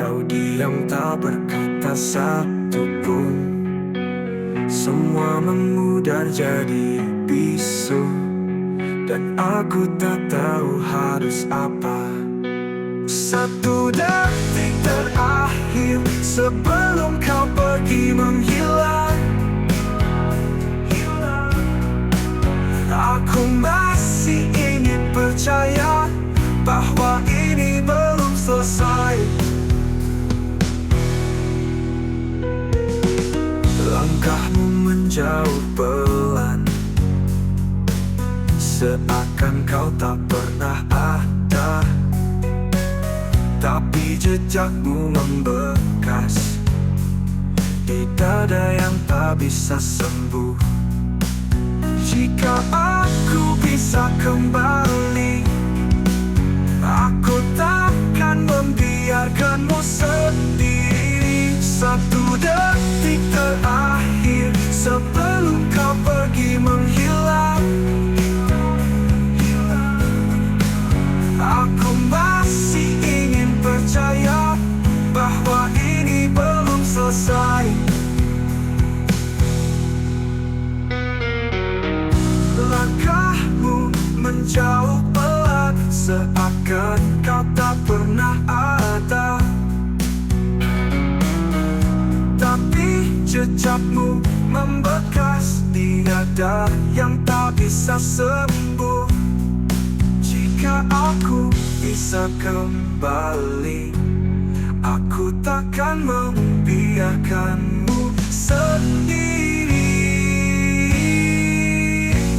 Kau diam tak berkata satu pun. Semua memudar jadi bisu, dan aku tak tahu harus apa. Satu detik terakhir sebelum kau pergi menghilang, aku masih ingin percaya bahwa ini belum selesai. Langkahmu menjauh pelan, seakan kau tak pernah ada. Tapi jejakmu membekas di dada yang tak bisa sembuh. Jika aku bisa kembali, aku takkan membiarkanmu sendiri. Satu detik terakhir sebelum kau pergi menghilang, aku masih ingin percaya bahwa ini belum selesai. Langkahmu menjauh pelan, seakan kau tak pernah ada. Tapi jejakmu membekas di dada yang tak bisa sembuh. Jika aku bisa kembali, aku takkan membiarkanmu sendiri.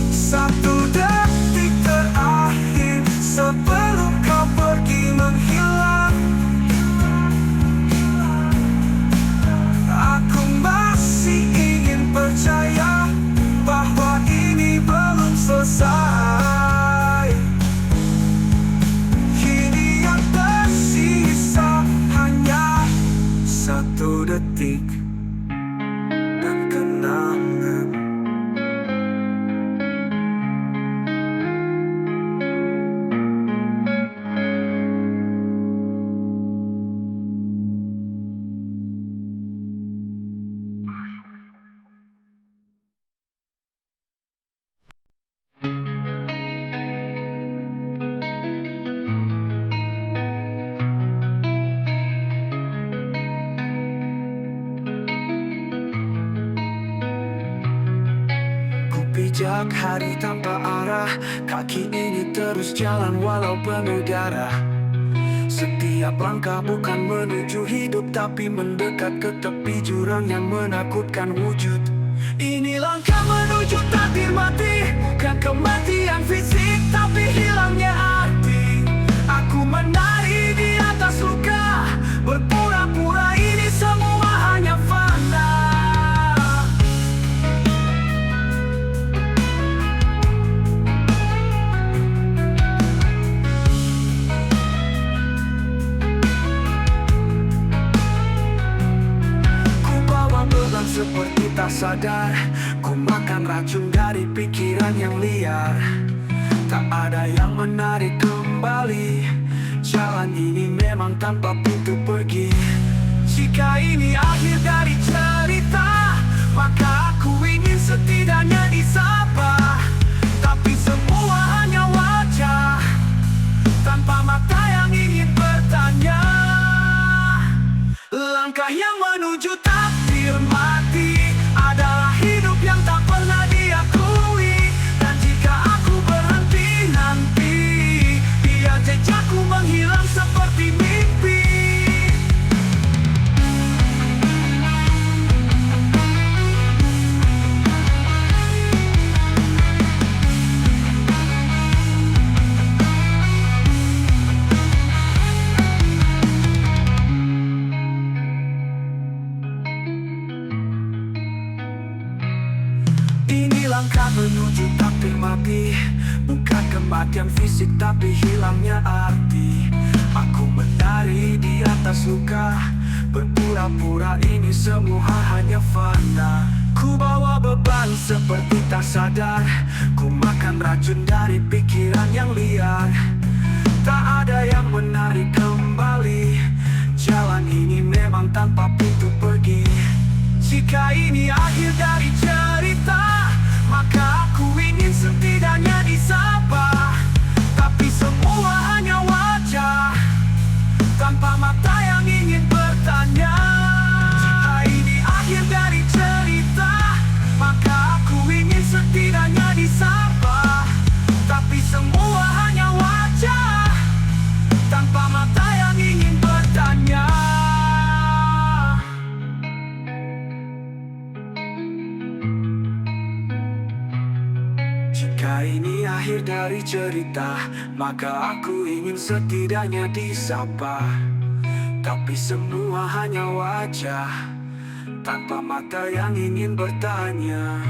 Satu detik terakhir sebelum kau pergi menghilang, aku masih ingin percaya bahwa ini belum selesai. Kini yang tersisa hanya satu detik dan kenangan. Pijak hari tanpa arah, kaki ini terus jalan walau penuh darah. Setiap langkah bukan menuju hidup, tapi mendekat ke tepi jurang yang menakutkan wujud. Ini langkah menuju takdir mati, bukan kematian fisik, tapi hilangnya arti. Aku menari di atas luka, berpura-pura ini semua hanya fana. Seperti tak sadar, ku makan racun dari pikiran yang liar. Tak ada yang menarik kembali, jalan ini memang tanpa pintu pergi. Jika ini akhir dari cerita, maka aku ingin setidaknya disapa. Tapi semua hanya wajah, tanpa mata yang ingin bertanya. Langkah yang menuju takdir mati adalah hidup yang tak pernah diakui. Dan jika aku berhenti nanti, biar jejakku menghilang seperti mimpi. Langkah menuju takdir mati, bukan kematian fisik tapi hilangnya arti. Aku menari di atas luka, berpura-pura ini semua hanya fana. Ku bawa beban seperti tak sadar, ku makan racun dari pikiran yang liar. Tak ada yang menarik kembali, jalan ini akhir dari cerita, maka aku ingin setidaknya disapa. Tapi semua hanya wajah, tanpa mata yang ingin bertanya.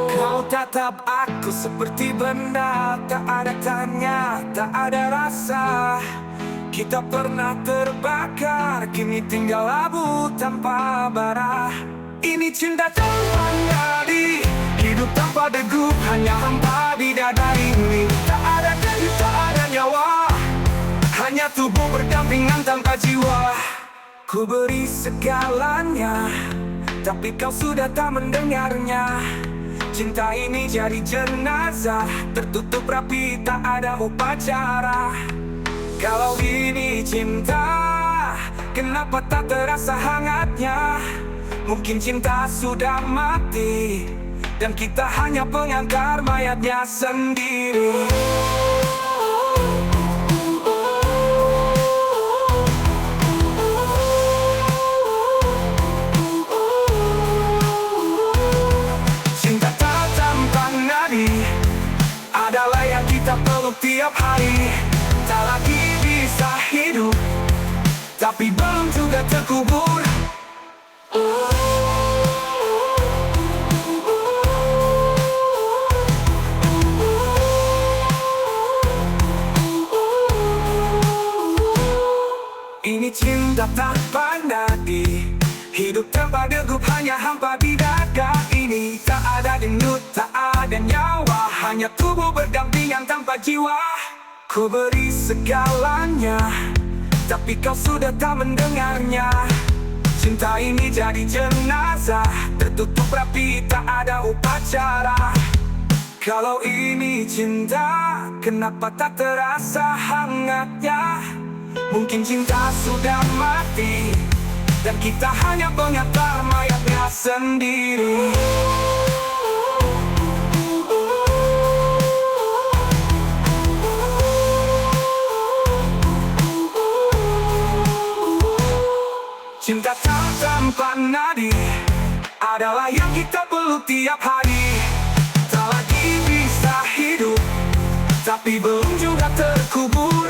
Kau tatap aku seperti benda, tak ada tanya, tak ada rasa. Kita pernah terbakar, kini tinggal abu tanpa bara. Ini cinta tanpa nadi, hidup tanpa degup, hanya hampa di dada ini. Tak ada denyut, tak ada nyawa, hanya tubuh berdampingan tanpa jiwa. Ku beri segalanya, tapi kau sudah tak mendengarnya. Cinta ini jadi jenazah, tertutup rapi, tak ada upacara. Kalau ini cinta, kenapa tak terasa hangatnya? Mungkin cinta sudah mati, dan kita hanya pengantar mayatnya sendiri. Adalah yang kita peluk tiap hari. Tak lagi bisa hidup, tapi belum juga terkubur. Ini cinta tanpa nadi, hidup tanpa degup, hanya hampa di dada ini. Tak ada denyut, tak ada nyawa, hanya tubuh berdampingan tanpa jiwa. Ku beri segalanya, tapi kau sudah tak mendengarnya. Cinta ini jadi jenazah, tertutup rapi, tak ada upacara. Kalau ini cinta, kenapa tak terasa hangatnya? Mungkin cinta sudah mati, dan kita hanya pengantar mayatnya sendiri. Cinta tanpa nadi adalah yang kita peluk tiap hari. Tak lagi bisa hidup, tapi belum juga terkubur.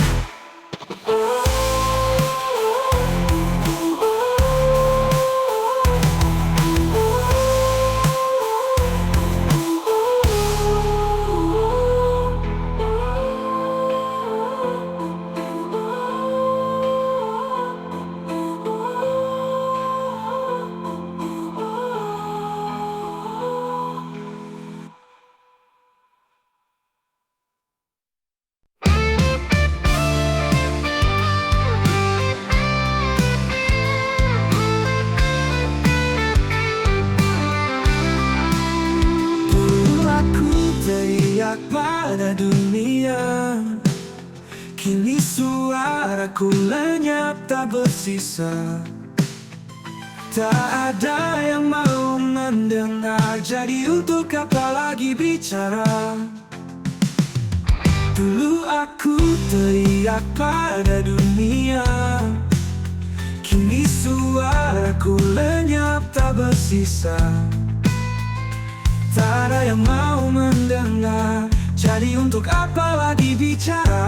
Teriak pada dunia, kini suaraku lenyap tak bersisa. Tak ada yang mau mendengar, jadi untuk apa lagi bicara? Dulu aku teriak pada dunia, kini suaraku lenyap tak bersisa. Tak ada yang mau mendengar, jadi untuk apa lagi bicara?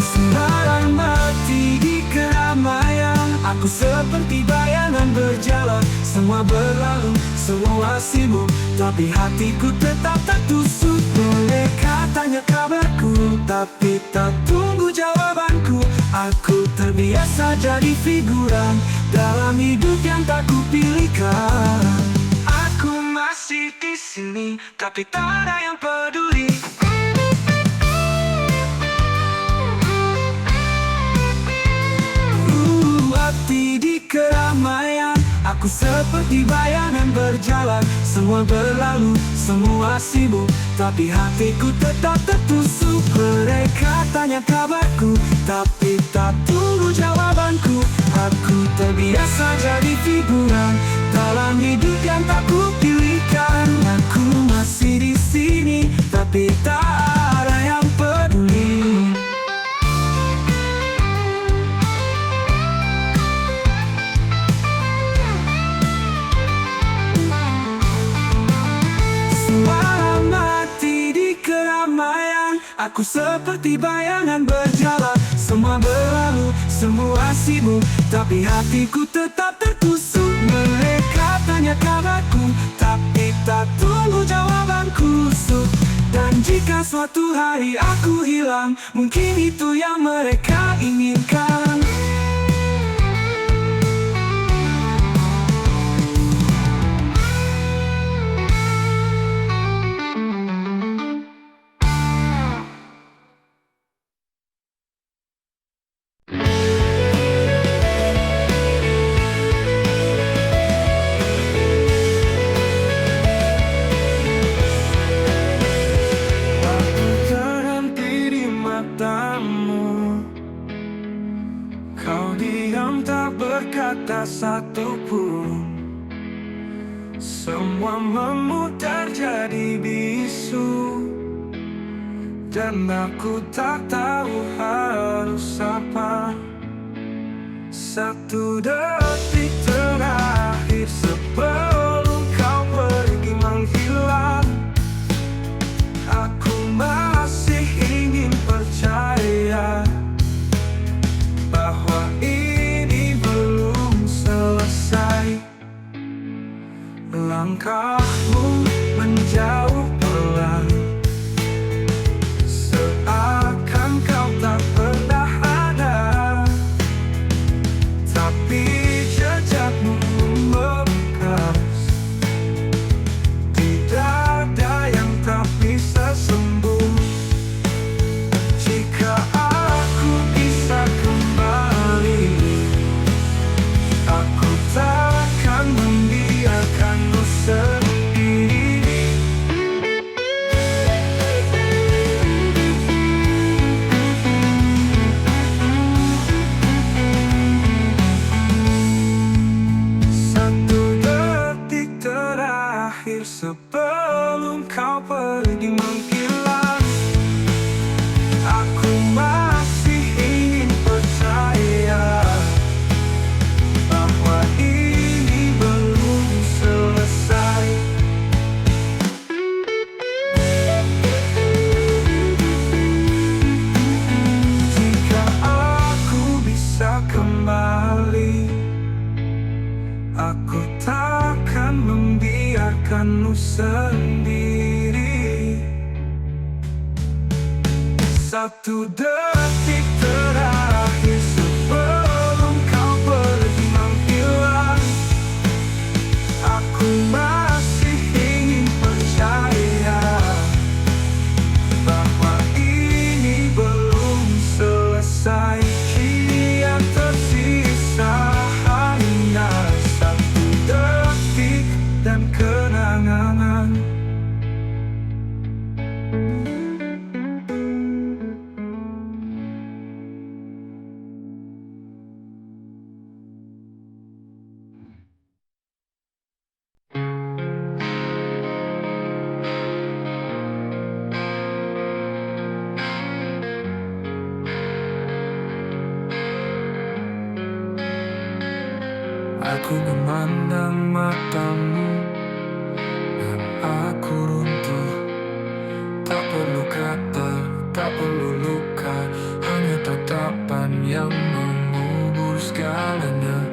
Sembarang mati di keramaian, aku seperti bayangan berjalan. Semua berlalu, semua sibuk, tapi hatiku tetap tak tusuk. Mereka tanya kabarku, tapi tak tunggu jawabanku. Aku terbiasa jadi figuran dalam hidup yang tak kupilihkan. Aku masih di sini, tapi tak ada yang peduli. Hati di keramaian, aku seperti bayangan berjalan, semua berlalu, semua sibuk, tapi hatiku tetap tertusuk. Mereka tanya kabarku, tapi tak tunggu jawabanku. Aku terbiasa jadi figuran dalam hidup yang tak kupilihkan. Aku masih di sini, tapi tak ada yang peduli. Suara mati di keramaian, aku seperti bayangan berjalan, semua berlalu, semua sibuk, tapi hatiku tetap tertusuk. Mereka tanya kabarku, tapi tak tunggu jawabanku. Dan jika suatu hari aku hilang, mungkin itu yang mereka inginkan. Kau diam tak berkata satupun, semua memudar jadi bisu, dan aku tak tahu harus apa. Satu detik terakhir sebelum kau pergi menghilang, aku masih ingin percaya bahwa ini belum selesai. Langkahmu menjauh pelan, seakan kau tak pernah ada, tapi jejakmu membekas. Tidak ada yang tak bisa sembuh. Jika aku bisa kembali, aku takkan membiarkanmu sendiri. Satu detik terakhir sebelum kau pergi menghilang, aku masih ingin percaya bahwa ini belum selesai. Jika aku bisa kembali, aku takkan membiarkanmu sendiri. Satu detik terakhir sebelum kau pergi menghilang, aku masih ingin percaya bahwa ini belum selesai. Kini yang tersisa hanya satu detik dan kenangan. Aku memandang matamu dan aku runtuh. Tak perlu kata, tak perlu luka, hanya tatapan yang mengubur segalanya.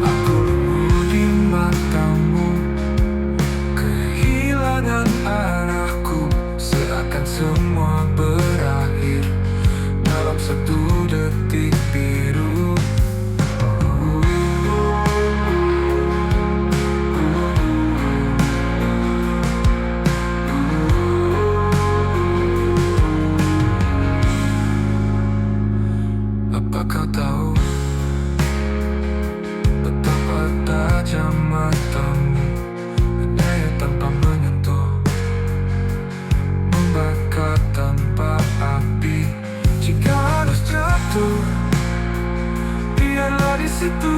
Aku nemu di matamu, kehilangan arahku, seakan semua berakhir dalam satu detik biru. kau tahu betapa tajam matamu, daya tanpa menyentuh, membakar tanpa api. Jika harus jatuh, biarlah di situ,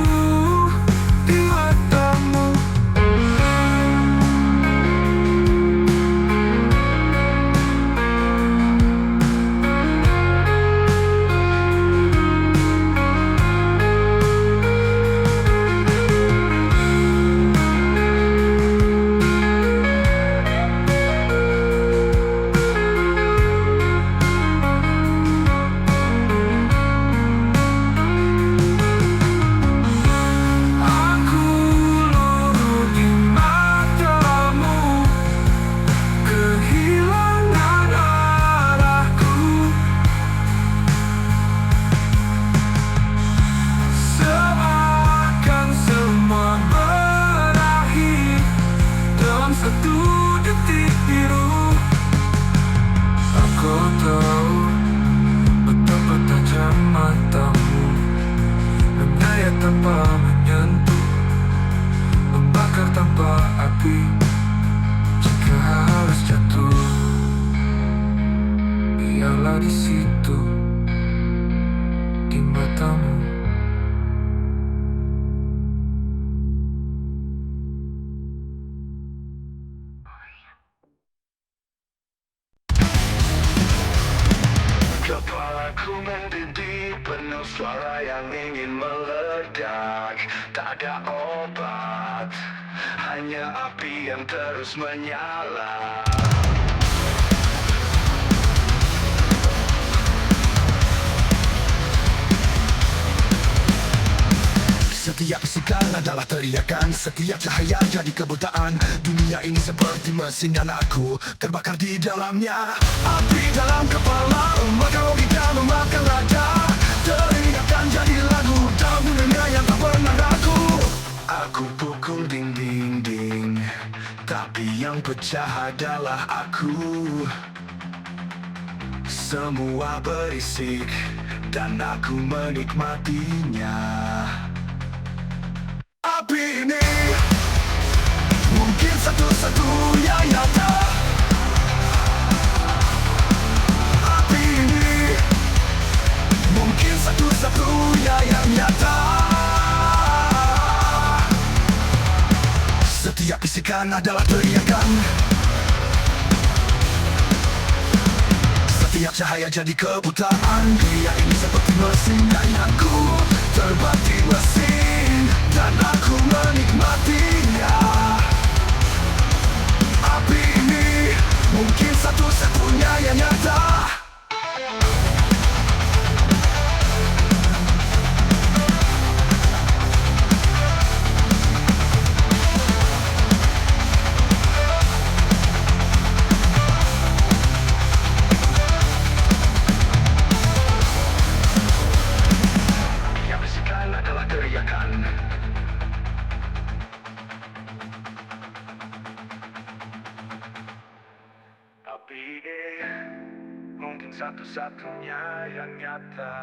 di matamu. Satu detik biru, aku tahu betapa tajam matamu, daya tanpa menyentuh, membakar tanpa api. Jika harus jatuh, biarlah di situ, di matamu. Kepalaku mendidih, penuh suara yang ingin meledak. Tak ada obat, hanya api yang terus menyala. Setiap bisikan adalah teriakan, setiap cahaya jadi kebutaan. Dunia ini seperti mesin dan aku terbakar di dalamnya. Api dalam kepala, maka logika memakan raga. Teringatkan jadi lagu, dalam dunia yang tak pernah ragu. Aku pukul dinding, tapi yang pecah adalah aku. Semua berisik, dan aku menikmatinya. Api ini mungkin satu-satunya nyata. Api ini mungkin satu-satunya yang nyata. Setiap bisikan adalah teriakan, setiap cahaya jadi kebutaan. Dunia ini seperti mesin dan aku terbakar mesin, dan aku menikmatinya. Api ini mungkin satu-satunya yang nyata. Yang bisikan adalah teriakan, tapi mungkin satu-satunya yang nyata.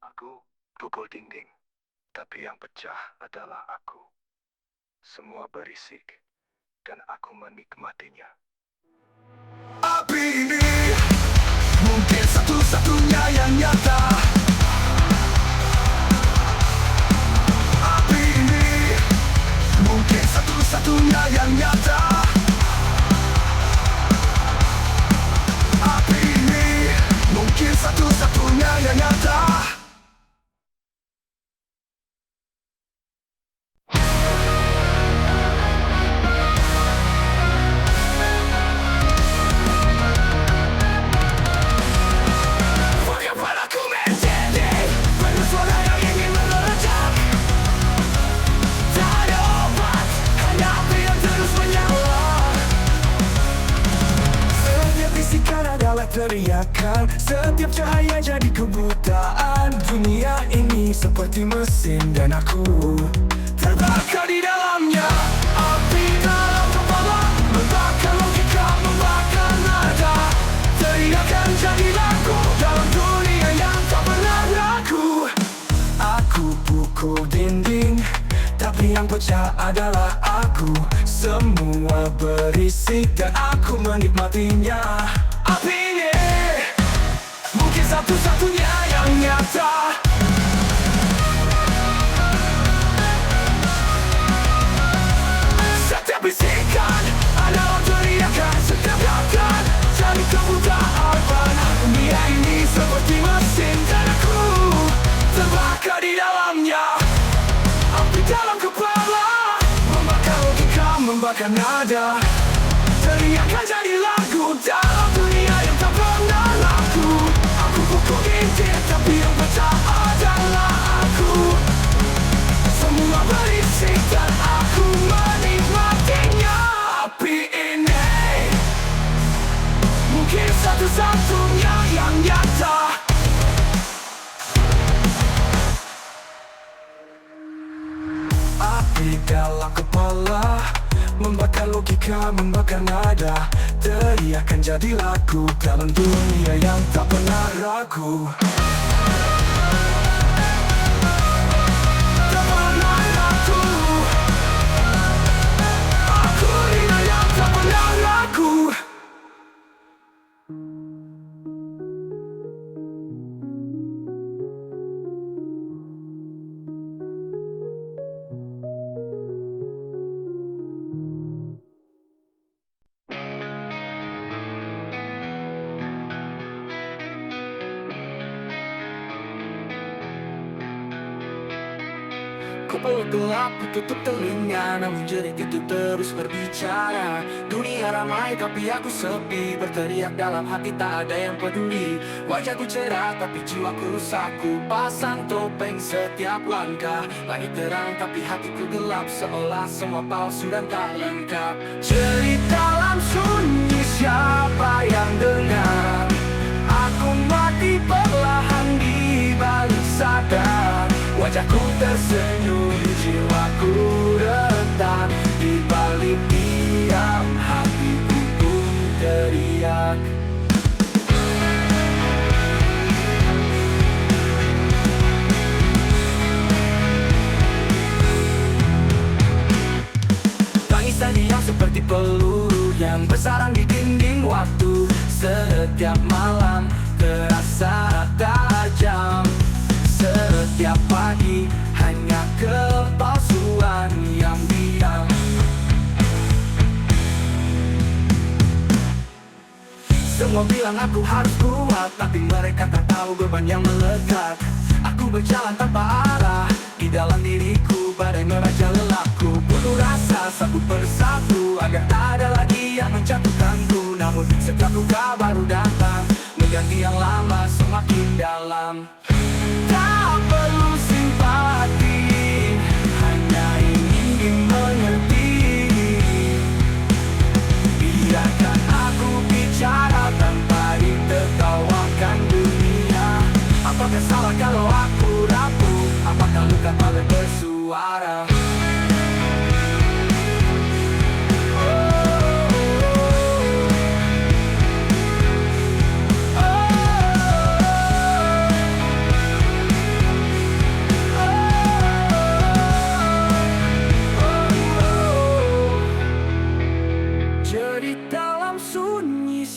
Aku pukul dinding, tapi yang pecah adalah aku. Semua berisik, dan aku menikmatinya. Api ini mungkin satu-satunya yang nyata. Api ini mungkin satu-satunya yang nyata. Api ini mungkin satu-satunya yang nyata. Hanya teriakan. Setiap cahaya jadi kebutaan. Dunia ini seperti mesin dan aku terbakar di dalamnya. Api dalam kepala membakar logika, membakar nada. Teriakan jadi lagu dalam dunia yang tak pernah ragu. Aku pukul dinding, tapi yang pecah adalah aku. Semua berisik dan aku menikmatinya. Api ini mungkin satu-satunya yang nyata. Setiap bisikan adalah teriakan. Setiap gerakan jadi kebutaan. Dunia ini seperti mesin dan aku terbakar di dalamnya. Api dalam kepala membakar logika, membakar nada. Teriakan jadi lagu dalam dunia yang tak pernah laku. Aku pukul dinding, tapi yang pecah adalah aku. Semua berisik dan aku menikmatinya. Api ini mungkin satu-satunya yang nyata. Api dalam kepala membakar logika, membakar nada. Teriakan jadi lagu dalam dunia yang tak pernah ragu. Tak pernah ragu. Aku dunia yang tak pernah ragu. Ku peluk gelap, ku tutup telinga, namun jerit itu terus berbicara. Dunia ramai tapi aku sepi, berteriak dalam hati tak ada yang peduli. Wajahku cerah tapi jiwaku rusak, ku pasang topeng setiap langkah. Langit terang tapi hatiku gelap, seolah semua palsu dan tak lengkap. Jerit dalam sunyi, siapa yang dengar? Aku mati perlahan di balik sadar. Wajahku tersenyum, jiwaku retak. Di balik diam, hatiku pun teriak. Tangisan diam seperti peluru yang bersarang di dinding waktu. Setiap malam terasa tajam. Setiap pagi hanya kepalsuan yang diam. Semua bilang aku harus kuat, tapi mereka tak tahu beban yang melekat. Aku berjalan tanpa arah, di dalam diriku badai meraja lelahku. Bunuh rasa satu persatu, agar tak ada lagi yang menjatuhkanku. Namun setiap luka baru datang, mengganti yang lama semakin dalam. Tak perlu simpati, hanya ingin mengerti. Biarkan aku bicara tanpa ditertawakan dunia. Apakah salah kalau aku rapuh? Apakah luka paling bersuara?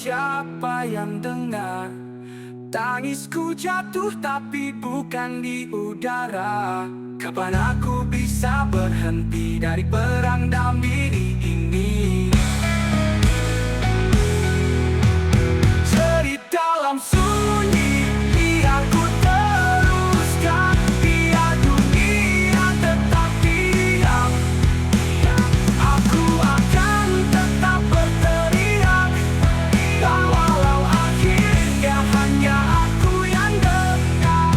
Siapa yang dengar? Tangisku jatuh tapi bukan di udara. Kapan aku bisa berhenti dari perang dalam diri ini? Jerit dalam sunyi, biar ku teruskan. Biar dunia tetap diam. Aku akan tetap berteriak. Walau akhirnya hanya aku yang dengar.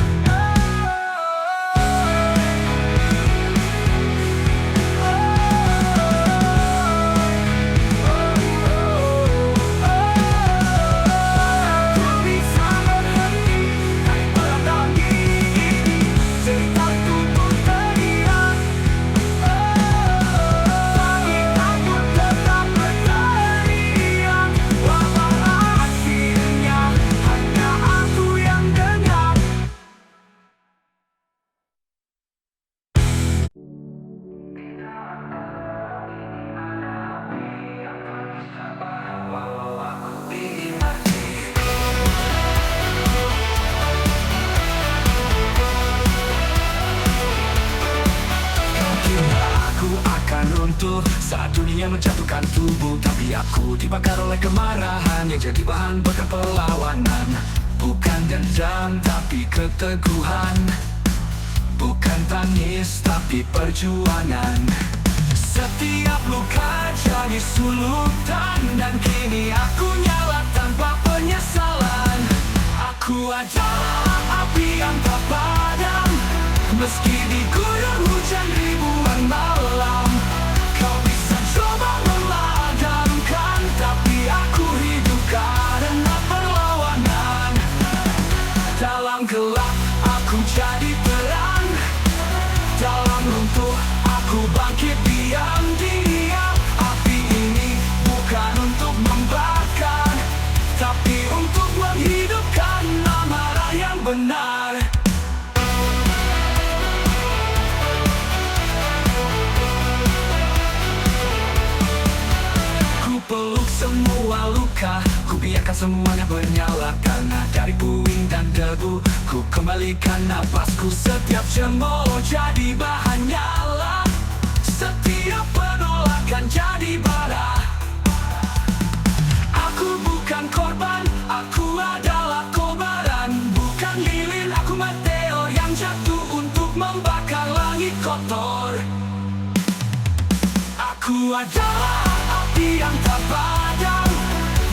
runtuh saat dunia menjatuhkan tubuh. Tapi aku dibakar oleh kemarahan yang jadi bahan bakar perlawanan. Bukan dendam tapi keteguhan, bukan tangis tapi perjuangan. Setiap luka jadi sulutan, dan kini aku nyala tanpa penyesalan. Aku adalah api yang tak padam, meski diguyur hujan ribuan malam. Kau bisa coba memadamkan, tapi aku hidup karena perlawanan. Dalam gelap aku jadi terang, dalam runtuh aku bangkit diam-diam. Api ini bukan untuk membakar, tapi untuk menghidupkan amarah yang benar. Ku peluk semua luka, ku biarkan semuanya bernyala. Karena dari puing dan debu, ku kembalikan napasku. Setiap cemooh jadi bahan nyala, setiap penolakan jadi bara. Aku bukan korban, aku adalah kobaran. Bukan lilin, aku meteor yang jatuh untuk membakar langit kotor. Aku adalah api yang tak padam,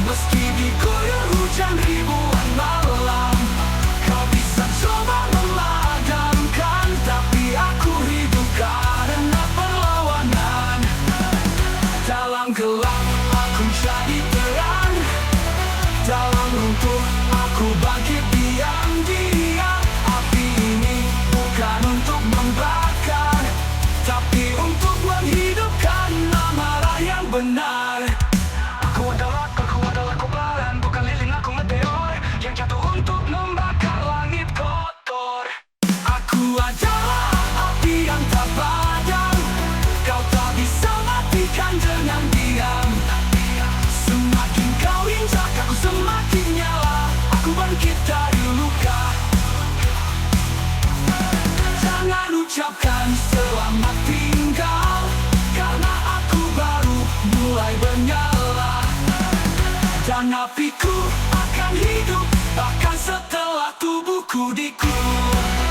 meski diguyur hujan ribuan malam. Kau bisa coba memadamkan, tapi aku hidup karena perlawanan. Dalam gelap aku jadi terang, dalam runtuh aku bangkit diam-diam. Api ini bukan untuk membakar, tapi untuk menghidupkan amarah yang benar. Aku adalah kobaran, bukan lilin, aku meteor yang jatuh untuk membakar langit kotor. Aku adalah api yang tak padam, kau tak bisa matikan dengan diam. Semakin kau injak aku semakin nyala, aku bangkit dari luka. Jangan ucapkan selamat tinggal, karena aku baru mulai bernyala. Dan apiku akan hidup bahkan setelah tubuhku dikubur.